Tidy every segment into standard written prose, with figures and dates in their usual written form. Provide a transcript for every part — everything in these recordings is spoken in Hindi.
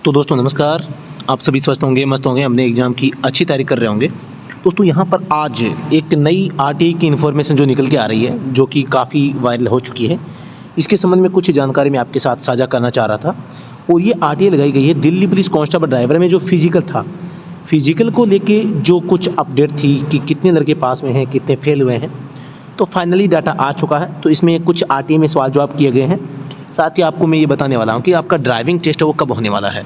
तो दोस्तों नमस्कार। आप सभी स्वस्थ होंगे, मस्त होंगे, अपने एग्ज़ाम की अच्छी तैयारी कर रहे होंगे। दोस्तों यहाँ पर आज एक नई आरटीआई की इन्फॉर्मेशन जो निकल के आ रही है, जो कि काफ़ी वायरल हो चुकी है। इसके संबंध में कुछ जानकारी मैं आपके साथ साझा करना चाह रहा था। और ये आरटीआई लगाई गई है दिल्ली पुलिस कांस्टेबल ड्राइवर में जो फिजिकल था, फिजिकल को लेके जो कुछ अपडेट थी कि कितने लड़के पास में हैं, कितने फेल हुए हैं। तो फाइनली डाटा आ चुका है। तो इसमें कुछ आरटीआई में सवाल जवाब किए गए हैं। साथ ही आपको मैं ये बताने वाला हूँ कि आपका ड्राइविंग टेस्ट है वो कब होने वाला है।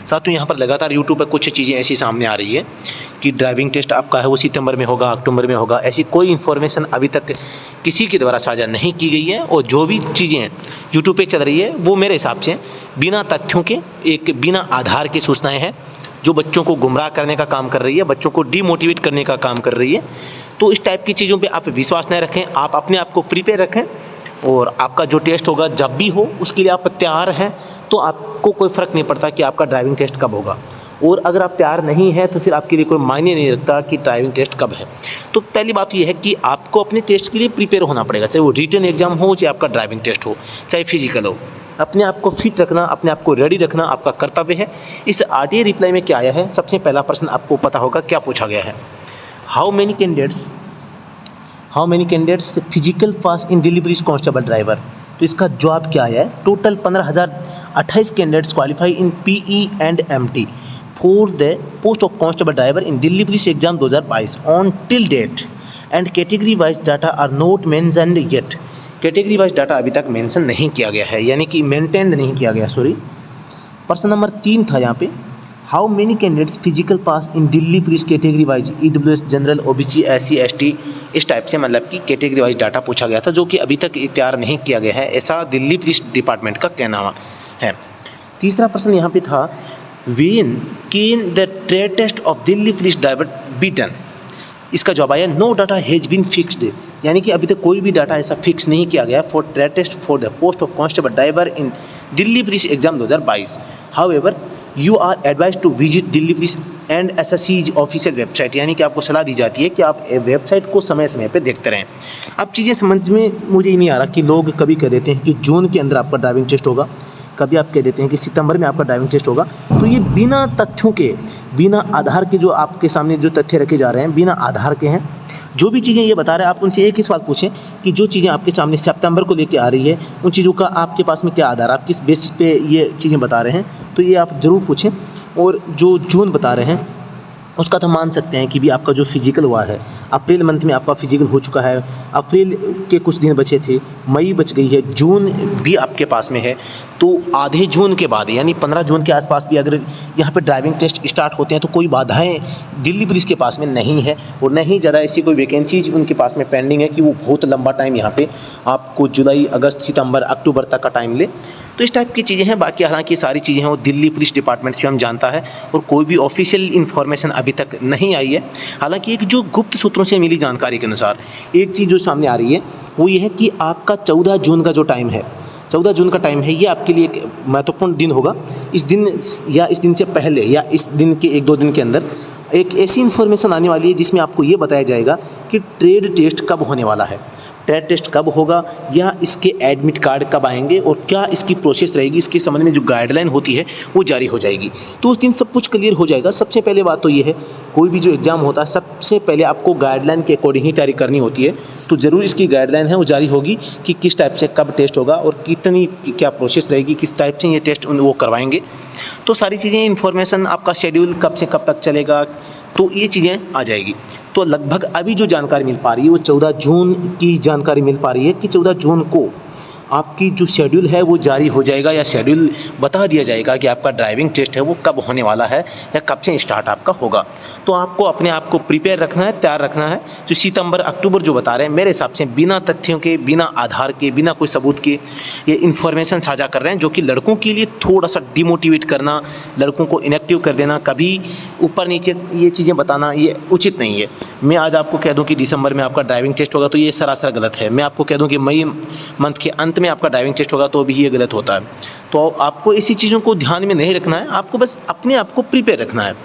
साथ ही यहाँ पर लगातार यूट्यूब पर कुछ चीज़ें ऐसी सामने आ रही है कि ड्राइविंग टेस्ट आपका है वो सितंबर में होगा, अक्टूबर में होगा। ऐसी कोई इन्फॉर्मेशन अभी तक किसी के द्वारा साझा नहीं की गई है। और जो भी चीज़ें हैं यूट्यूब पे चल रही है वो मेरे हिसाब से बिना तथ्यों के, एक बिना आधार की सूचनाएं हैं, जो बच्चों को गुमराह करने का काम कर रही है, बच्चों को डीमोटिवेट करने का काम कर रही है। तो इस टाइप की चीज़ों पे आप विश्वास न रखें, आप अपने आप को प्रिपेयर रखें। और आपका जो टेस्ट होगा जब भी हो उसके लिए आप तैयार हैं, तो आपको कोई फ़र्क नहीं पड़ता कि आपका ड्राइविंग टेस्ट कब होगा। और अगर आप तैयार नहीं हैं तो फिर आपके लिए कोई मायने नहीं रखता कि ड्राइविंग टेस्ट कब है। तो पहली बात ये है कि आपको अपने टेस्ट के लिए प्रिपेयर होना पड़ेगा, चाहे वो रिटन एग्जाम हो, चाहे आपका ड्राइविंग टेस्ट हो, चाहे फिजिकल हो। अपने आप को फिट रखना, अपने आप को रेडी रखना आपका कर्तव्य है। इस आरटीआई रिप्लाई में क्या आया है, सबसे पहला प्रश्न आपको पता होगा क्या पूछा गया है। How many candidates physical pass in Delhi police constable driver. तो इसका जवाब क्या आया है, total 15,028 candidates qualify in PE and MT for the post of constable driver in Delhi police exam 2022 on till date and category wise data are not mentioned yet. Category wise data अभी तक मेंशन नहीं किया गया है, यानी कि मेंटेन नहीं किया गया, सॉरी। प्रश्न नंबर 3 था यहाँ पे, how many candidates physical pass in Delhi police category wise EWS general OBC SC ST. इस टाइप से मतलब कि कैटेगरी वाइज डाटा पूछा गया था, जो कि अभी तक तैयार नहीं किया गया है, ऐसा दिल्ली पुलिस डिपार्टमेंट का कहना है। तीसरा प्रश्न यहाँ पे था, when can the trade test of Delhi police driver be done. इसका जवाब आया, no data has been fixed, यानी कि अभी तक कोई भी डाटा ऐसा फिक्स नहीं किया गया for trade test for the post of constable driver in Delhi police exam 2022। However you are advise to visit Delhi police and एसएससीज ऑफिशियल वेबसाइट, यानी कि आपको सलाह दी जाती है कि आप वेबसाइट को समय समय पे देखते रहें। अब चीज़ें समझ में मुझे नहीं आ रहा कि लोग कभी कह देते हैं कि जून के अंदर आपका ड्राइविंग टेस्ट होगा, कभी आप कह देते हैं कि सितंबर में आपका ड्राइविंग टेस्ट होगा। तो ये बिना तथ्यों के, बिना आधार के जो आपके सामने जो तथ्य रखे जा रहे हैं, बिना आधार के हैं। जो भी चीज़ें ये बता रहे हैं, आप उनसे एक ही सवाल पूछें कि जो चीज़ें आपके सामने सितंबर को लेके आ रही है, उन चीज़ों का आपके पास में क्या आधार, आप किस बेसिस पे ये चीज़ें बता रहे हैं, तो ये आप ज़रूर पूछें। और जो जून बता रहे हैं उसका तो मान सकते हैं कि भी आपका जो फिजिकल हुआ है, अप्रैल मंथ में आपका फिजिकल हो चुका है, अप्रैल के कुछ दिन बचे थे, मई बच गई है, जून भी आपके पास में है। तो आधे जून के बाद यानी 15 जून के आसपास भी अगर यहाँ पे ड्राइविंग टेस्ट स्टार्ट होते हैं तो कोई बाधाएं दिल्ली पुलिस के पास में नहीं है, और न ही ज़्यादा ऐसी कोई वैकेंसीज उनके पास में पेंडिंग है कि वो बहुत लंबा टाइम यहाँ पे आपको जुलाई, अगस्त, सितंबर, अक्टूबर तक का टाइम ले। तो इस टाइप की चीज़ें हैं। बाकी हालांकि सारी चीज़ें हैं वो दिल्ली पुलिस डिपार्टमेंट से हम जानता है, और कोई भी ऑफिशियल इन्फॉर्मेशन अभी तक नहीं आई है। हालांकि एक जो गुप्त सूत्रों से मिली जानकारी के अनुसार एक चीज़ जो सामने आ रही है वो ये है कि आपका 14 जून का जो टाइम है, 14 जून का टाइम है, ये आपके लिए एक महत्वपूर्ण दिन होगा। इस दिन या इस दिन से पहले या इस दिन के 1-2 दिन के अंदर एक ऐसी इन्फॉर्मेशन आने वाली है जिसमें आपको ये बताया जाएगा कि ट्रेड टेस्ट कब होने वाला है, ट्रेड टेस्ट कब होगा, या इसके एडमिट कार्ड कब आएंगे, और क्या इसकी प्रोसेस रहेगी, इसके संबंध में जो गाइडलाइन होती है वो जारी हो जाएगी। तो उस दिन सब कुछ क्लियर हो जाएगा। सबसे पहले बात तो ये है, कोई भी जो एग्ज़ाम होता है सबसे पहले आपको गाइडलाइन के अकॉर्डिंग ही तैयारी करनी होती है। तो ज़रूर इसकी गाइडलाइन है वो जारी होगी कि किस टाइप से कब टेस्ट होगा और कितनी क्या प्रोसेस रहेगी, किस टाइप से ये टेस्ट वो करवाएंगे। तो सारी चीज़ें इन्फॉर्मेशन, आपका शेड्यूल कब से कब तक चलेगा, तो ये चीज़ें आ जाएगी। तो लगभग अभी जो जानकारी मिल पा रही है वो 14 जून की जानकारी मिल पा रही है कि 14 जून को आपकी जो शेड्यूल है वो जारी हो जाएगा, या शेड्यूल बता दिया जाएगा कि आपका ड्राइविंग टेस्ट है वो कब होने वाला है या कब से स्टार्ट आपका होगा। तो आपको अपने आप को प्रिपेयर रखना है, तैयार रखना है। जो सितंबर, अक्टूबर जो बता रहे हैं, मेरे हिसाब से बिना तथ्यों के, बिना आधार के, बिना कोई सबूत के ये इन्फॉर्मेशन साझा कर रहे हैं, जो कि लड़कों के लिए थोड़ा सा डिमोटिवेट करना, लड़कों को इनएक्टिव कर देना, कभी ऊपर नीचे ये चीज़ें बताना ये उचित नहीं है। मैं आज आपको कह दूँ कि दिसंबर में आपका ड्राइविंग टेस्ट होगा तो ये सरासर गलत है। मैं आपको कह दूँ कि मई मंथ के अंत में आपका ड्राइविंग टेस्ट होगा तो भी ये गलत होता है। तो आपको ऐसी चीज़ों को ध्यान में नहीं रखना है, आपको बस अपने आप को प्रिपेयर रखना है।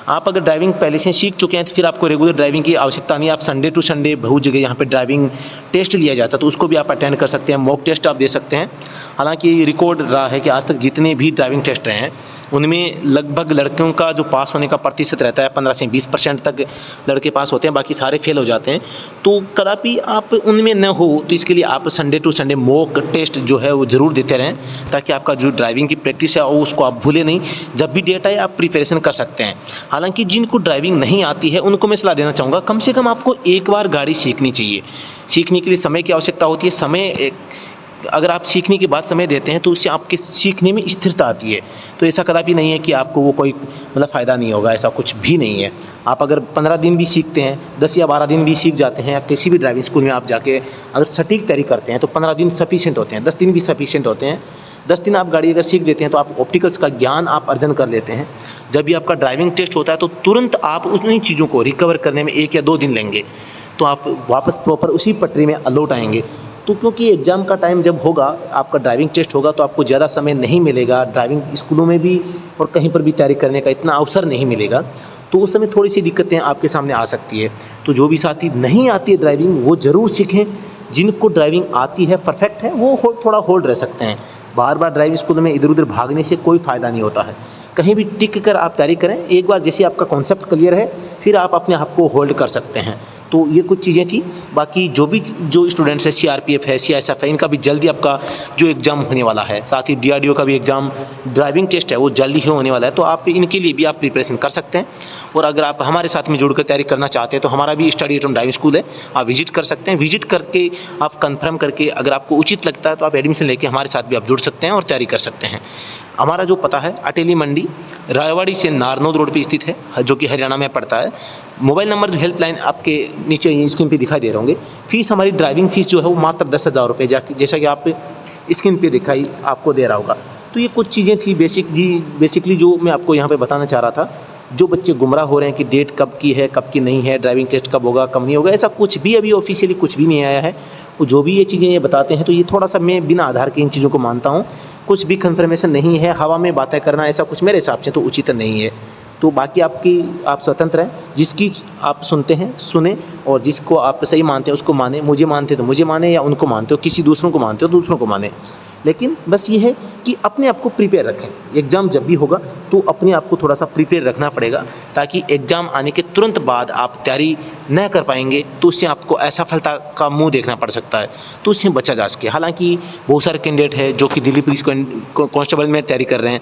आप अगर ड्राइविंग पहले से सीख चुके हैं तो फिर आपको रेगुलर ड्राइविंग की आवश्यकता नहीं है। आप संडे टू संडे बहुत जगह यहाँ पे ड्राइविंग टेस्ट लिया जाता है, तो उसको भी आप अटेंड कर सकते हैं, मॉक टेस्ट आप दे सकते हैं। हालांकि रिकॉर्ड रहा है कि आज तक जितने भी ड्राइविंग टेस्ट रहे हैं उनमें लगभग लड़कियों का जो पास होने का प्रतिशत रहता है 15 से 20% तक लड़के पास होते हैं, बाकी सारे फेल हो जाते हैं। तो कदापि आप उनमें न हो, तो इसके लिए आप Sunday to Sunday mock test जो है वो ज़रूर देते रहें, ताकि आपका जो ड्राइविंग की प्रैक्टिस है वो उसको आप भूलें नहीं। जब भी डेट आए आप प्रिपरेशन कर सकते हैं। हालांकि जिनको ड्राइविंग नहीं आती है उनको मैं सलाह देना चाहूँगा, कम से कम आपको एक बार गाड़ी सीखनी चाहिए। सीखने के लिए समय की आवश्यकता होती है। समय अगर आप सीखने के बाद समय देते हैं तो उससे आपके सीखने में स्थिरता आती है। तो ऐसा कदापि नहीं है कि आपको वो कोई मतलब फ़ायदा नहीं होगा, ऐसा कुछ भी नहीं है। आप अगर 15 दिन भी सीखते हैं, 10 या 12 दिन भी सीख जाते हैं, या किसी भी ड्राइविंग स्कूल में आप जाके अगर सटीक तैयारी करते हैं तो 15 दिन सफिशिएंट होते हैं, 10 दिन भी सफिशिएंट होते हैं। 10 दिन आप गाड़ी अगर सीख देते हैं तो आप ऑप्टिकल्स का ज्ञान आप अर्जन कर लेते हैं। जब भी आपका ड्राइविंग टेस्ट होता है तो तुरंत आप उन्हीं चीज़ों को रिकवर करने में 1 या 2 दिन लेंगे, तो आप वापस प्रॉपर उसी पटरी में लौट आएंगे। तो क्योंकि एग्ज़ाम का टाइम जब होगा, आपका ड्राइविंग टेस्ट होगा, तो आपको ज़्यादा समय नहीं मिलेगा, ड्राइविंग स्कूलों में भी और कहीं पर भी तैयारी करने का इतना अवसर नहीं मिलेगा। तो उस समय थोड़ी सी दिक्कतें आपके सामने आ सकती है। तो जो भी साथी नहीं आती है ड्राइविंग, वो ज़रूर सीखें। जिनको ड्राइविंग आती है, परफेक्ट है, वो थोड़ा होल्ड रह सकते हैं। बार बार ड्राइविंग स्कूल में इधर उधर भागने से कोई फ़ायदा नहीं होता है। कहीं भी टिक कर आप तैयारी करें। एक बार जैसे आपका कॉन्सेप्ट क्लियर है, फिर आप अपने आप को होल्ड कर सकते हैं। तो ये कुछ चीज़ें थी। बाकी जो स्टूडेंट्स है, सीआरपीएफ है, सीआईएसएफ है, इनका भी जल्दी आपका जो एग्ज़ाम होने वाला है, साथ ही डीआरडीओ का भी एग्ज़ाम ड्राइविंग टेस्ट है वो जल्दी ही होने वाला है। तो आप इनके लिए भी आप प्रिपरेशन कर सकते हैं। और अगर आप हमारे साथ में जुड़कर तैयारी करना चाहते हैं तो हमारा भी study at home driving school है, आप विजिट कर सकते हैं। विजिट करके आप कंफर्म करके अगर आपको उचित लगता है तो आप एडमिशन लेके हमारे साथ भी आप जुड़ सकते हैं और तैयारी कर सकते हैं। हमारा जो पता है अटेली मंडी, रायवाड़ी से नारनौद रोड पे स्थित है, जो कि हरियाणा में पड़ता है। मोबाइल नंबर जो हेल्पलाइन आपके नीचे स्क्रीन पे दिखाई दे रहे होंगे। फीस, हमारी ड्राइविंग फ़ीस जो है वो मात्र 10,000 रुपये, जैसा कि आप स्क्रीन पे दिखाई आपको दे रहा होगा। तो ये कुछ चीज़ें थी बेसिकली जो मैं आपको यहाँ पे बताना चाह रहा था। जो बच्चे गुमराह हो रहे हैं कि डेट कब की है, कब की नहीं है, ड्राइविंग टेस्ट कब होगा, कब नहीं होगा, ऐसा कुछ भी अभी ऑफिशियली कुछ भी नहीं आया है। वो जो भी ये चीज़ें ये बताते हैं तो ये थोड़ा सा मैं बिना आधार के इन चीज़ों को मानता हूँ। कुछ भी कन्फर्मेशन नहीं है, हवा में बातें करना ऐसा कुछ मेरे हिसाब से तो उचित नहीं है। तो बाकी आप स्वतंत्र हैं, जिसकी आप सुनते हैं सुने, और जिसको आप सही मानते हैं उसको माने। मुझे मानते हो तो मुझे माने, या उनको मानते हो, किसी दूसरों को मानते हो तो दूसरों को माने। लेकिन बस ये है कि अपने आप को प्रिपेयर रखें। एग्ज़ाम जब भी होगा तो अपने आप को थोड़ा सा प्रिपेयर रखना पड़ेगा, ताकि एग्ज़ाम आने के तुरंत बाद आप तैयारी न कर पाएंगे तो उससे आपको असफलता का मुंह देखना पड़ सकता है। तो उससे बचा जा सके। हालांकि बहुत सारे कैंडिडेट हैं जो कि दिल्ली पुलिस कांस्टेबल में तैयारी कर रहे हैं,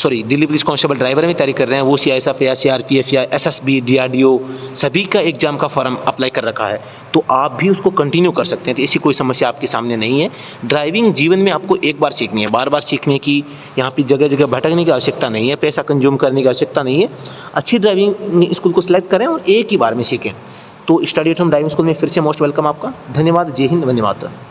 दिल्ली पुलिस कांस्टेबल ड्राइवर में तैयारी कर रहे हैं। वो सीआईएसएफ या सीआरपीएफ या एसएसबी, डीआरडीओ सभी का एग्ज़ाम का फॉर्म अप्लाई कर रखा है। तो आप भी उसको कंटिन्यू कर सकते हैं। तो ऐसी कोई समस्या आपके सामने नहीं है। ड्राइविंग जीवन में आपको एक बार सीखनी है, बार बार सीखने की, यहाँ पे जगह जगह भटकने की आवश्यकता नहीं है, पैसा कंज्यूम करने की आवश्यकता नहीं है। अच्छी ड्राइविंग स्कूल को सिलेक्ट करें और एक ही बार में सीखें। तो study at home driving school में फिर से मोस्ट वेलकम आपका। धन्यवाद। जय हिंद, वंदे मातरम।